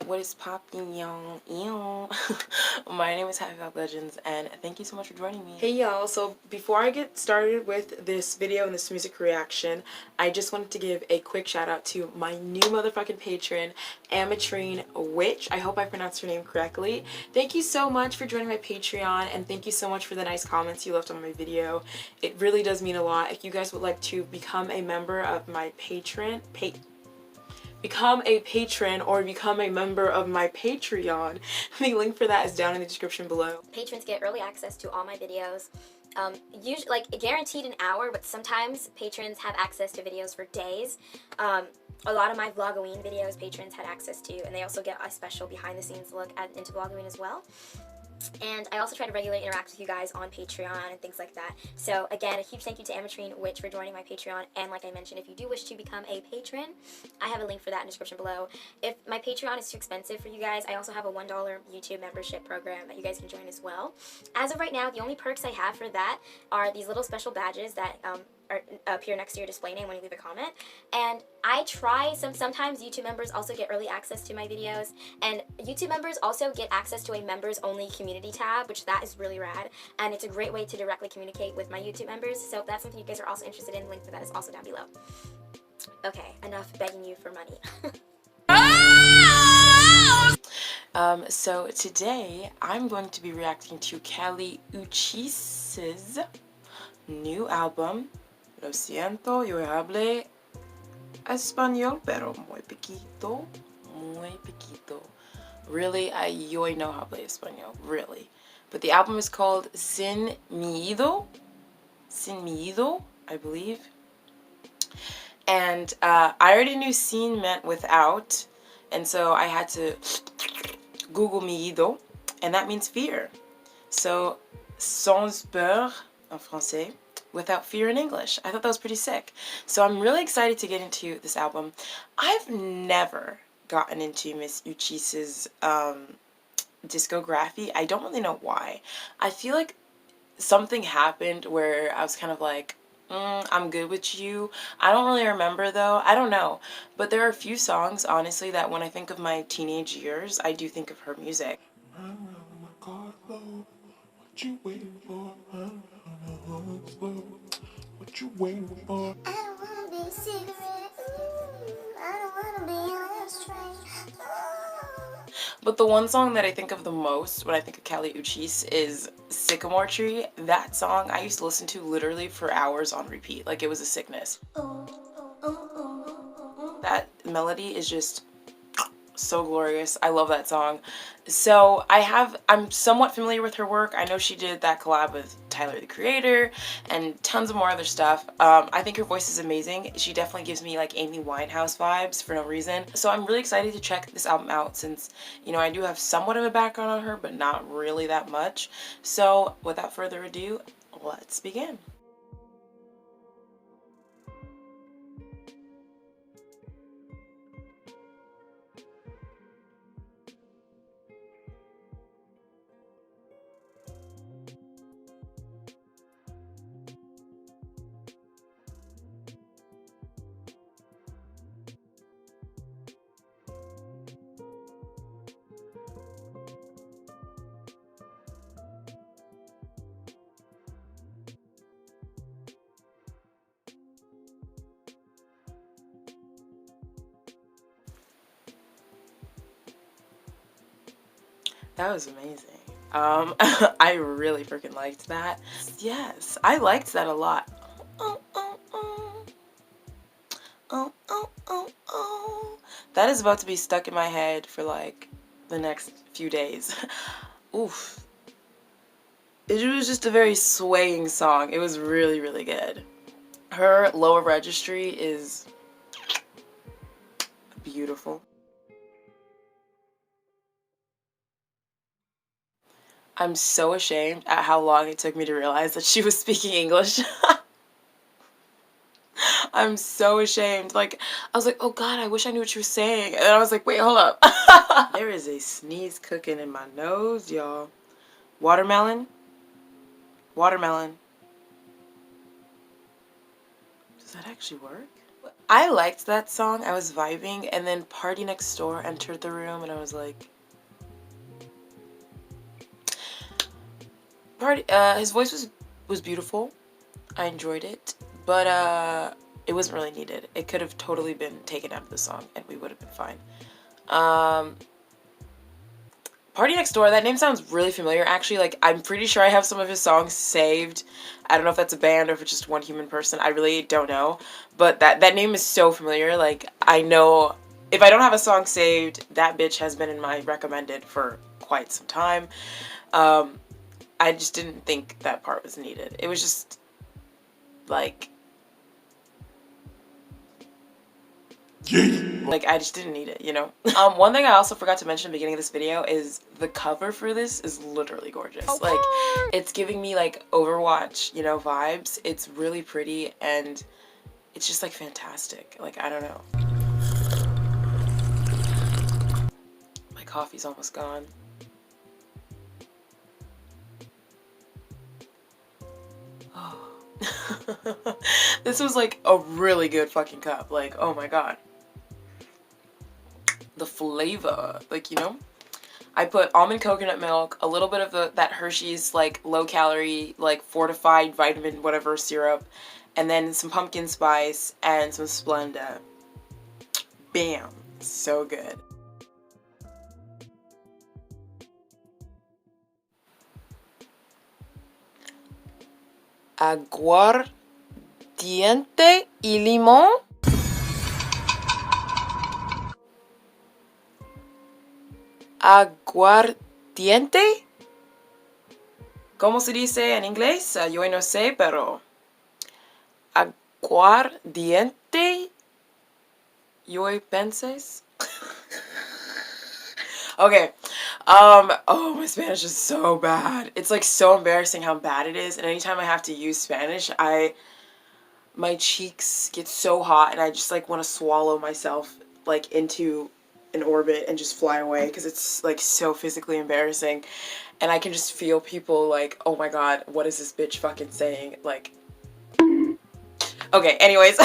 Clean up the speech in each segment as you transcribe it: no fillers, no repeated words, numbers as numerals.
What is poppin', y'all? Ew. My name is Happy Pop Legends, and thank you so much for joining me. Hey y'all, so before I get started with this video and this music reaction, I just wanted to give a quick shout out to my new motherfucking patron, Amatrine Witch. I hope I pronounced her name correctly. Thank you so much for joining my Patreon, and thank you so much for the nice comments you left on my video. It really does mean a lot. If you guys would like to become a member of my become a patron or become a member of my Patreon, the link for that is down in the description below. Patrons get early access to all my videos. Usually, like, guaranteed an hour, but sometimes patrons have access to videos for days. A lot of my Vlogoween videos patrons had access to, and they also get a special behind-the-scenes look into Vlogoween as well. And I also try to regularly interact with you guys on Patreon and things like that. So again, a huge thank you to Amatrine Witch for joining my Patreon. And like I mentioned, if you do wish to become a patron, I have a link for that in the description below. If my Patreon is too expensive for you guys, I also have a $1 YouTube membership program that you guys can join as well. As of right now, the only perks I have for that are these little special badges that appear next to your display name when you leave a comment. And I try, sometimes YouTube members also get early access to my videos, and YouTube members also get access to a members only community tab, which that is really rad, and it's a great way to directly communicate with my YouTube members. So if that's something you guys are also interested in, the link for that is also down below. Okay, enough begging you for money. So today I'm going to be reacting to Clario Uchis' new album. Lo siento, yo hablé español, pero muy poquito, muy poquito. Really, yo know how to play español, really. But the album is called Sin Miedo, I believe. And I already knew sin meant without, and so I had to Google Miedo, and that means fear. So, sans peur en français, without fear in English. I thought that was pretty sick. So I'm really excited to get into this album. I've never gotten into Miss Uchis' discography. I don't really know why. I feel like something happened where I was kind of like, I'm good with you. I don't really remember though. I don't know. But there are a few songs, honestly, that when I think of my teenage years, I do think of her music. What you waiting for? What you waiting for? I don't wanna be a cigarette. I don't wanna be an ashtray. But the one song that I think of the most when I think of Clario Uchis is Sycamore Tree. That song I used to listen to literally for hours on repeat. Like it was a sickness. That melody is just so glorious. I love that song. So I'm somewhat familiar with her work. I know she did that collab with Tyler the Creator and tons of more other stuff. I think her voice is amazing. She definitely gives me like Amy Winehouse vibes for no reason. So I'm really excited to check this album out since, you know, I do have somewhat of a background on her, but not really that much. So without further ado, let's begin. That was amazing. I really freaking liked that. Yes, I liked that a lot. Oh, oh, oh. Oh, oh, oh, oh. That is about to be stuck in my head for like the next few days. Oof. It was just a very swaying song. It was really, really good. Her lower registry is beautiful. I'm so ashamed at how long it took me to realize that she was speaking English. I'm so ashamed. Like, I was like, oh God, I wish I knew what she was saying. And I was like, wait, hold up. There is a sneeze cooking in my nose, y'all. Watermelon. Watermelon. Does that actually work? I liked that song. I was vibing, and then Party Next Door entered the room, and I was like, his voice was beautiful. I enjoyed it, but it wasn't really needed. It could have totally been taken out of the song, and we would have been fine. Party Next Door, that name sounds really familiar. Actually, like, I'm pretty sure I have some of his songs saved. I don't know if that's a band or if it's just one human person. I really don't know. But that name is so familiar. Like, I know if I don't have a song saved, that bitch has been in my recommended for quite some time. I just didn't think that part was needed. It was just, like, I just didn't need it, you know? One thing I also forgot to mention at the beginning of this video is the cover for this is literally gorgeous. Okay. Like, it's giving me, like, Overwatch, you know, vibes. It's really pretty, and it's just, like, fantastic. Like, I don't know. My coffee's almost gone. Oh. This was, like, a really good fucking cup. Like, oh my god. The flavor, like, you know, I put almond coconut milk, a little bit of that Hershey's, like, low calorie, like, fortified vitamin whatever syrup, and then some pumpkin spice and some Splenda. Bam, so good. Aguardiente y limón. Aguardiente. ¿Cómo se dice en inglés? Yo no sé, pero aguardiente. Yo penses. Okay. Oh, my Spanish is so bad. It's like so embarrassing how bad it is. And anytime I have to use Spanish, my cheeks get so hot and I just like want to swallow myself like into an orbit and just fly away because it's like so physically embarrassing. And I can just feel people like, oh my god, what is this bitch fucking saying? Like, okay, anyways.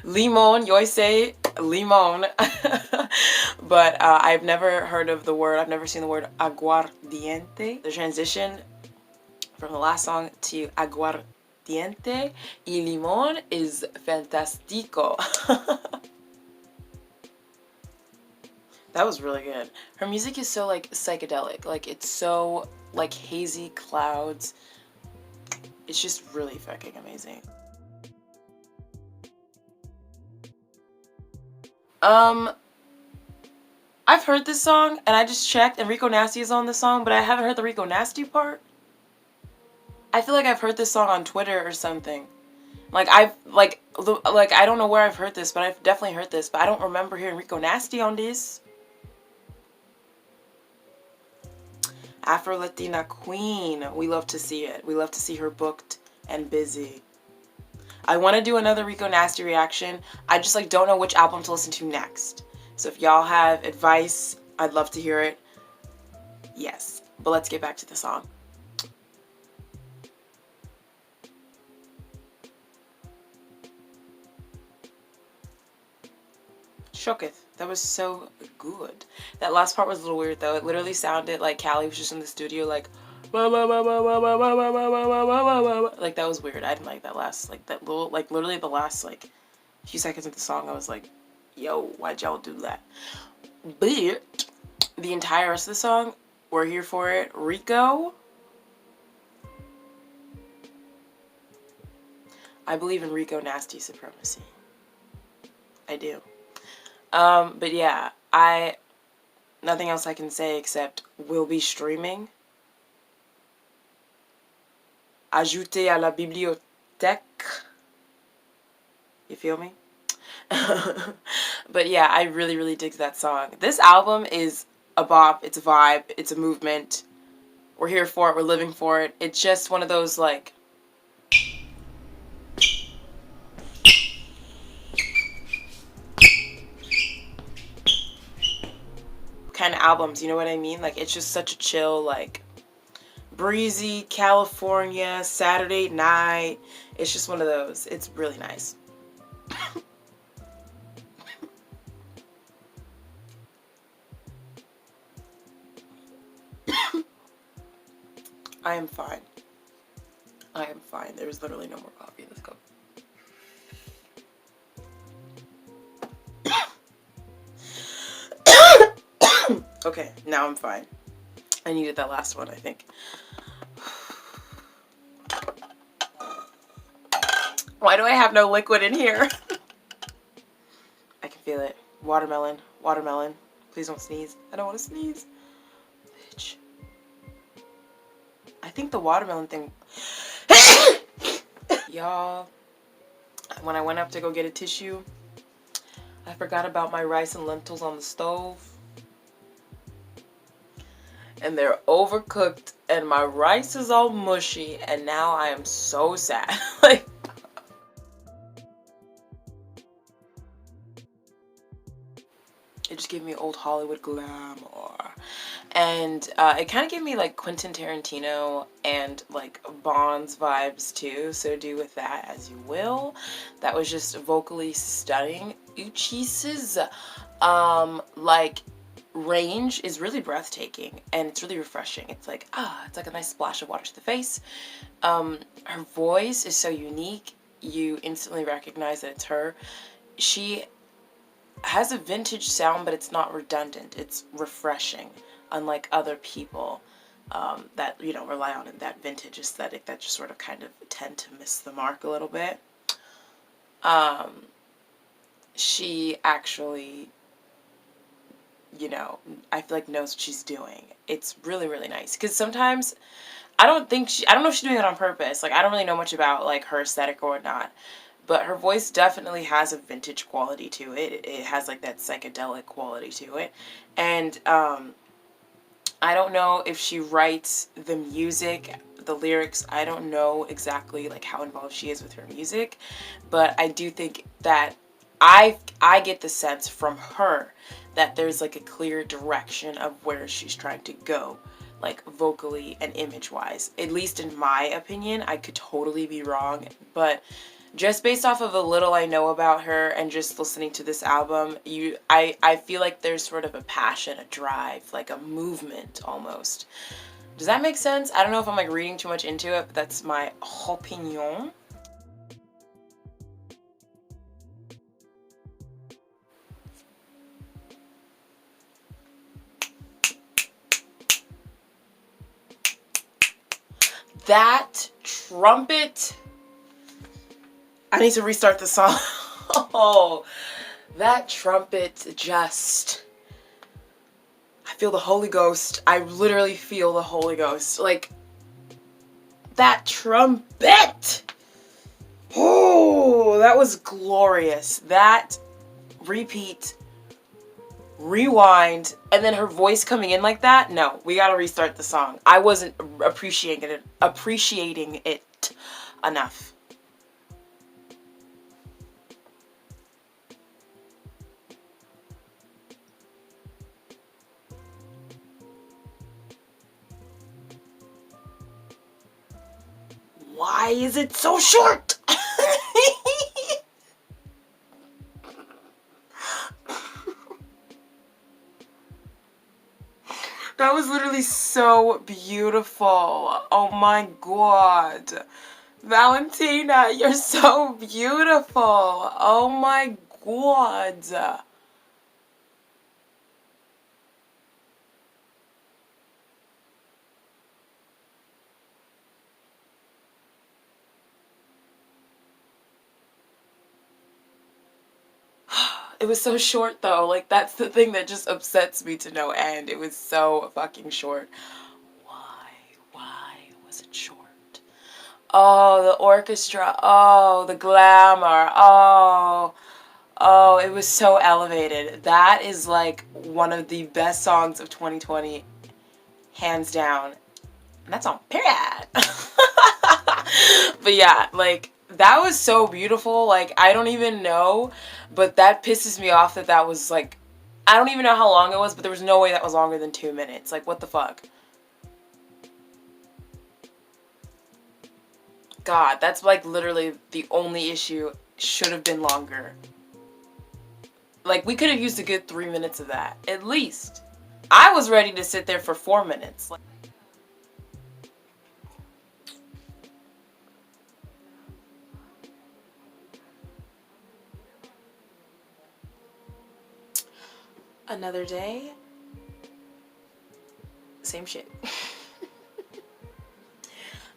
Limon, yo say limon. But I've never heard of the word, I've never seen the word aguardiente. The transition from the last song to aguardiente y limon is fantastico. That was really good. Her music is so like psychedelic, like it's so like hazy clouds. It's just really fucking amazing. I've heard this song and I just checked and Rico Nasty is on this song, but I haven't heard the Rico Nasty part. I feel like I've heard this song on Twitter or something. Like I don't know where I've heard this, but I've definitely heard this, but I don't remember hearing Rico Nasty on this. Afro-Latina queen. We love to see it. We love to see her booked and busy. I want to do another Rico Nasty reaction. I just like don't know which album to listen to next. So if y'all have advice, I'd love to hear it. Yes. But let's get back to the song. Shooketh. That was so good. That last part was a little weird though. It literally sounded like Callie was just in the studio like that was weird. I didn't like that last that little literally the last few seconds of the song I was like, yo, why'd y'all do that? But the entire rest of the song, we're here for it. Rico. I believe in Rico Nasty supremacy. I do. But yeah, nothing else I can say except we'll be streaming. Ajouter à la bibliothèque. You feel me? But yeah, I really, really dig that song. This album is a bop. It's a vibe. It's a movement. We're here for it. We're living for it. It's just one of those like kind of albums, you know what I mean? Like it's just such a chill breezy California Saturday night. It's just one of those. It's really nice. I am fine. I am fine. There's literally no more coffee in this cup. Okay, now I'm fine. I needed that last one, I think. Why do I have no liquid in here? I can feel it. Watermelon. Watermelon. Please don't sneeze. I don't want to sneeze. Bitch. I think the watermelon thing... Y'all, when I went up to go get a tissue, I forgot about my rice and lentils on the stove. And they're overcooked and my rice is all mushy and now I am so sad. Like, it just gave me old Hollywood glamour. And it kind of gave me like Quentin Tarantino and like Bond's vibes too, so do with that as you will. That was just vocally stunning. Uchis's like range is really breathtaking and it's really refreshing. It's like, it's like a nice splash of water to the face. Her voice is so unique, you instantly recognize that it's her. She has a vintage sound, but it's not redundant. It's refreshing, unlike other people that, you know, rely on that vintage aesthetic that just sort of kind of tend to miss the mark a little bit. She actually, you know, I feel like knows what she's doing. It's really, really nice. Because sometimes, I don't know if she's doing it on purpose. Like, I don't really know much about, like, her aesthetic or whatnot. But her voice definitely has a vintage quality to it. It has, like, that psychedelic quality to it. And, I don't know if she writes the music, the lyrics. I don't know exactly, like, how involved she is with her music. But I do think that I get the sense from her that there's like a clear direction of where she's trying to go, like vocally and image wise, at least in my opinion. I could totally be wrong, but just based off of a little I know about her and just listening to this album, I feel like there's sort of a passion, a drive, like a movement almost. Does that make sense? I don't know if I'm like reading too much into it, but that's my opinion. That trumpet, I need to restart the song. Oh, that trumpet just, I feel the Holy Ghost. I literally feel the Holy Ghost. Like, that trumpet. Oh, that was glorious. That repeat, rewind, and then her voice coming in like that. No, we gotta restart the song. I wasn't appreciating it enough. Why is it so short? That was literally so beautiful. Oh my god. Valentina, you're so beautiful. Oh my god. It was so short though. Like, that's the thing that just upsets me to no end. It was so fucking short. Why was it short? Oh, the orchestra. Oh, the glamour. Oh, it was so elevated. That is like one of the best songs of 2020, hands down. And that's on period. But yeah, like, that was so beautiful. Like, I don't even know, but that pisses me off that was like, I don't even know how long it was, but there was no way that was longer than 2 minutes. Like, what the fuck? God, that's like literally the only issue. Should have been longer. Like, we could have used a good 3 minutes of that, at least. I was ready to sit there for 4 minutes. Another day, same shit.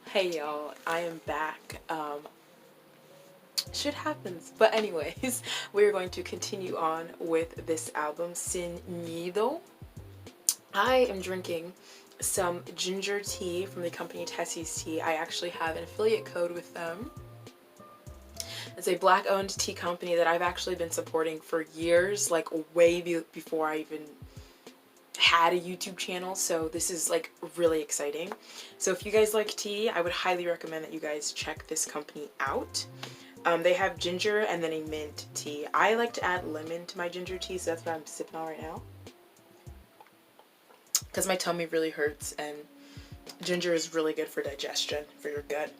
Hey y'all, I am back. Shit happens. But anyways, we're going to continue on with this album, Sin Miedo. I am drinking some ginger tea from the company Tessie's Tea. I actually have an affiliate code with them. It's a black-owned tea company that I've actually been supporting for years, like way before I even had a YouTube channel, so this is like really exciting. So if you guys like tea, I would highly recommend that you guys check this company out. They have ginger and then a mint tea. I like to add lemon to my ginger tea, so that's what I'm sipping on right now. Because my tummy really hurts, and ginger is really good for digestion, for your gut.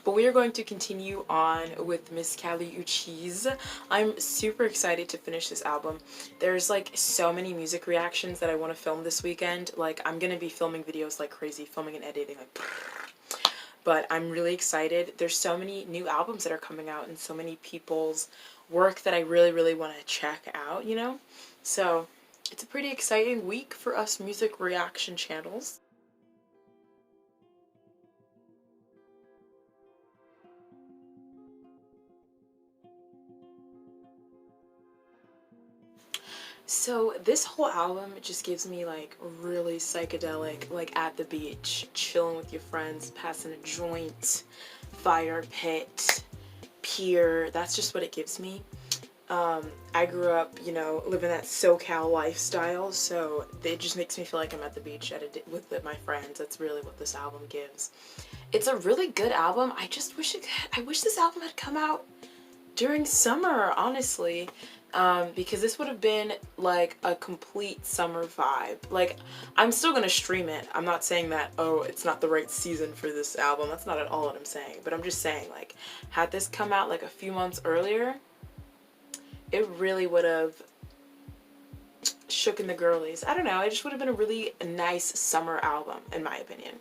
But we are going to continue on with Miss Callie Uchis. I'm super excited to finish this album. There's like so many music reactions that I want to film this weekend. Like, I'm gonna be filming videos like crazy, filming and editing like. But I'm really excited. There's so many new albums that are coming out and so many people's work that I really want to check out, you know? So it's a pretty exciting week for us music reaction channels. So this whole album just gives me like really psychedelic, like at the beach, chilling with your friends, passing a joint, fire pit, pier. That's just what it gives me. I grew up, you know, living that SoCal lifestyle, so it just makes me feel like I'm at the beach with my friends. That's really what this album gives. It's a really good album. I just wish I wish this album had come out during summer, honestly. Because this would have been like a complete summer vibe. Like, I'm still gonna stream it. I'm not saying that, oh, it's not the right season for this album. That's not at all what I'm saying. But I'm just saying, like, had this come out like a few months earlier, it really would have shooken the girlies. I don't know. It just would have been a really nice summer album, in my opinion.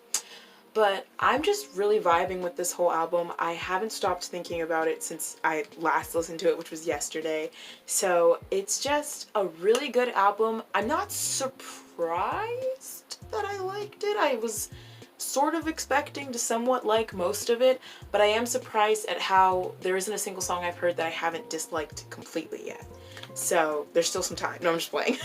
But I'm just really vibing with this whole album. I haven't stopped thinking about it since I last listened to it, which was yesterday. So it's just a really good album. I'm not surprised that I liked it. I was sort of expecting to somewhat like most of it, but I am surprised at how there isn't a single song I've heard that I haven't disliked completely yet. So there's still some time. No, I'm just playing.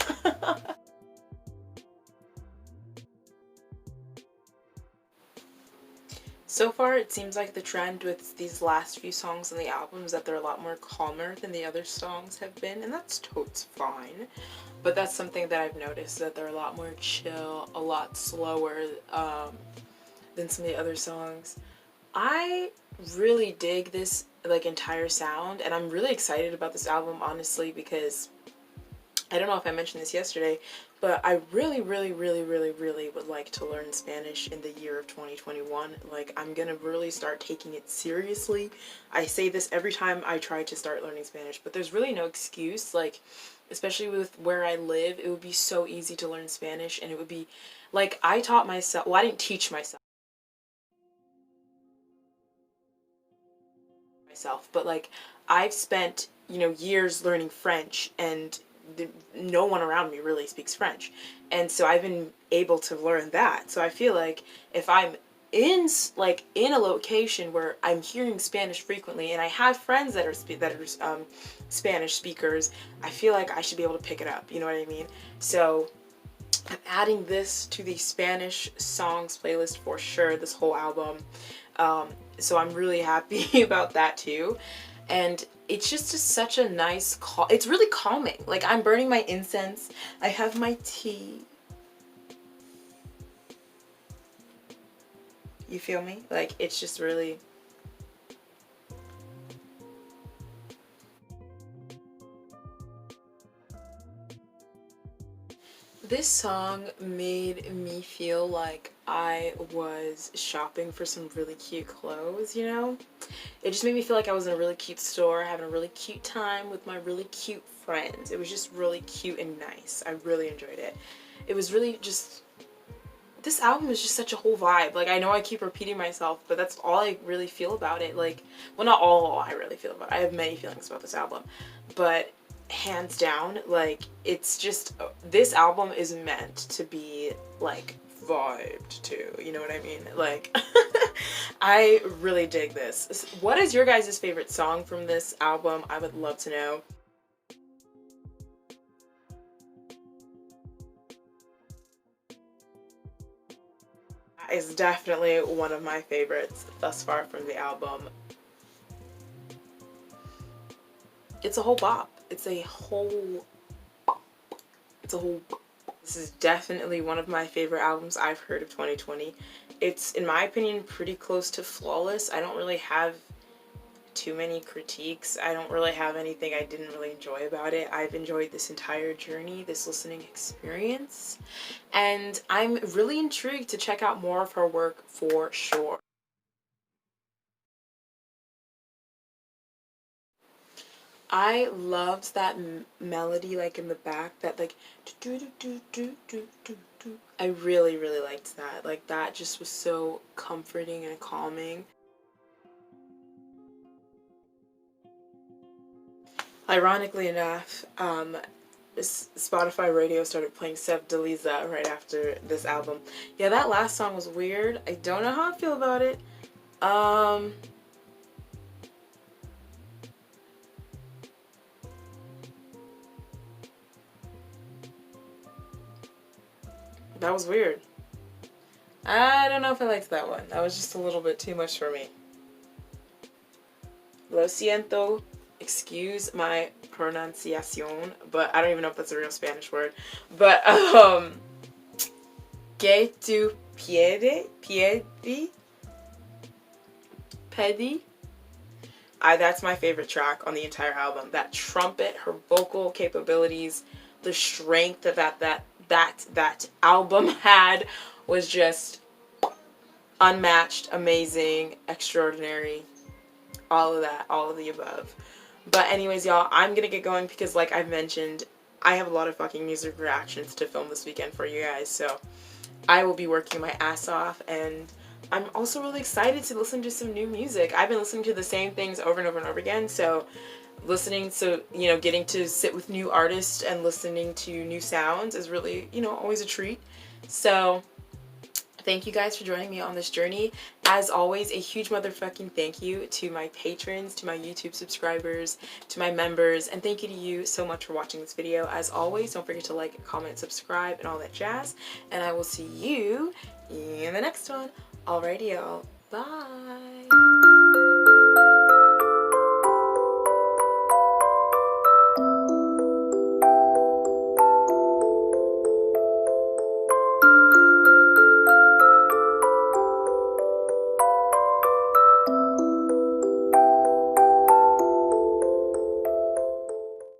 So far, it seems like the trend with these last few songs on the album is that they're a lot more calmer than the other songs have been, and that's totes fine. But that's something that I've noticed, that they're a lot more chill, a lot slower than some of the other songs. I really dig this like entire sound, and I'm really excited about this album, honestly, because I don't know if I mentioned this yesterday, but I really would like to learn Spanish in the year of 2021. Like, I'm gonna really start taking it seriously. I say this every time I try to start learning Spanish, but there's really no excuse. Like, especially with where I live, it would be so easy to learn Spanish, and it would be, like, I taught myself, well, I didn't teach myself, but like, I've spent, you know, years learning French, and no one around me really speaks French, and so I've been able to learn that. So I feel like if I'm in a location where I'm hearing Spanish frequently, and I have friends that are Spanish speakers, I feel like I should be able to pick it up. You know what I mean? So I'm adding this to the Spanish songs playlist for sure. This whole album. So I'm really happy about that too. And it's just such a nice it's really calming. Like, I'm burning my incense, I have my tea. You feel me? Like, it's just really... This song made me feel like I was shopping for some really cute clothes, you know? It just made me feel like I was in a really cute store, having a really cute time with my really cute friends. It was just really cute and nice. I really enjoyed it. It was really just... This album is just such a whole vibe. Like, I know I keep repeating myself, but that's all I really feel about it. Like, well, not all I really feel about it. I have many feelings about this album. But hands down, like, it's just... This album is meant to be, like, vibed to. You know what I mean? Like, I really dig this. What is your guys' favorite song from this album? I would love to know. Is definitely one of my favorites thus far from the album. It's a whole bop. It's a whole bop. This is definitely one of my favorite albums I've heard of 2020. It's, in my opinion, pretty close to flawless. I don't really have too many critiques. I don't really have anything I didn't really enjoy about it. I've enjoyed this entire journey, this listening experience, and I'm really intrigued to check out more of her work for sure. I loved that melody, like in the back, that like do do do do do do do. I really liked that. Like, that just was so comforting and calming. Ironically enough, Spotify radio started playing Sef Deliza right after this album. Yeah, that last song was weird. I don't know how I feel about it. That was weird. I don't know if I liked that one. That was just a little bit too much for me. Lo siento. Excuse my pronunciación, but I don't even know if that's a real Spanish word. But, que tu pedi? That's my favorite track on the entire album. That trumpet, her vocal capabilities, the strength that album had was just unmatched, amazing, extraordinary, all of that, all of the above. But anyways, y'all, I'm gonna get going because, like I've mentioned, I have a lot of fucking music reactions to film this weekend for you guys, so I will be working my ass off, and I'm also really excited to listen to some new music. I've been listening to the same things over and over and over again, so you know, getting to sit with new artists and listening to new sounds is really, you know, always a treat. So thank you guys for joining me on this journey. As always, a huge motherfucking thank you to my patrons, to my YouTube subscribers, to my members, and thank you to you so much for watching this video. As always, don't forget to like, comment, subscribe, and all that jazz, and I will see you in the next one. Alrighty, y'all. Bye!